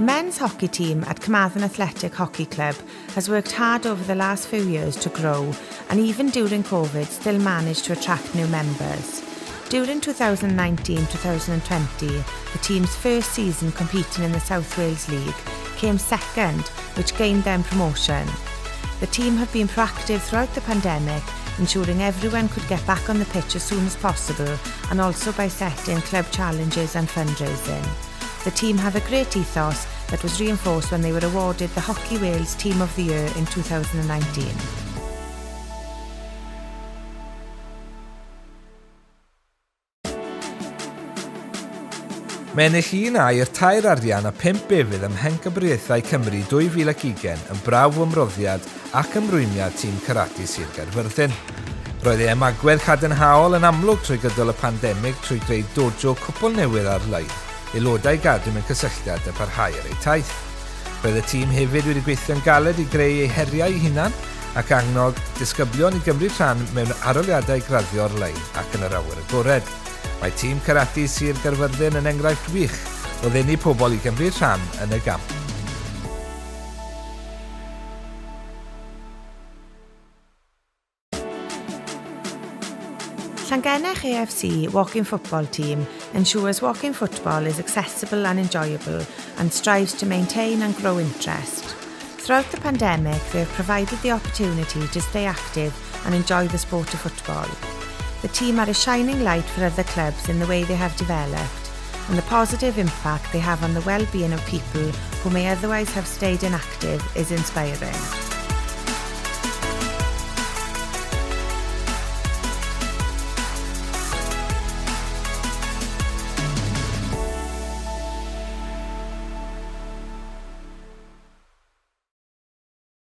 The men's hockey team at Carmarthen Athletic Hockey Club has worked hard over the last few years to grow, and even during COVID still managed to attract new members. During 2019-2020, the team's first season competing in the South Wales League came second, which gained them promotion. The team have been proactive throughout the pandemic, ensuring everyone could get back on the pitch as soon as possible, and also by setting club challenges and fundraising. The team have a great ethos that was reinforced when they were awarded the Hockey Wales Team of the Year in 2019. Mae ennill 1 air, 2 arian a 5 befydd ym Mhencabriaethau Cymru 2020 yn braf ymroddiad ac ymrwymiad tîm carate Sir Gaerfyrddin. Roedd ei ymagwedd cadarnhaol yn amlwg trwy gydol y pandemig trwy greu dojo cwpl newydd ar-lein, aelodau gadw mewn cysylltiad a parhau ar eu taith. Roedd y tîm hefyd wedi gweithio'n galed i greu eu heriau eu hunan ac annog disgyblion i gymryd rhan mewn aroliadau graddio ar-lein ac yn yr awyr agored. Mae tîm carate Sir Gaerfyrddin yn enghraifft wych o ddenu pobl i gymryd rhan yn y gamp. Llangennech AFC walking football team ensures walking football is accessible and enjoyable and strives to maintain and grow interest. Throughout the pandemic, they have provided the opportunity to stay active and enjoy the sport of football. The team are a shining light for other clubs in the way they have developed, and the positive impact they have on the well-being of people who may otherwise have stayed inactive is inspiring.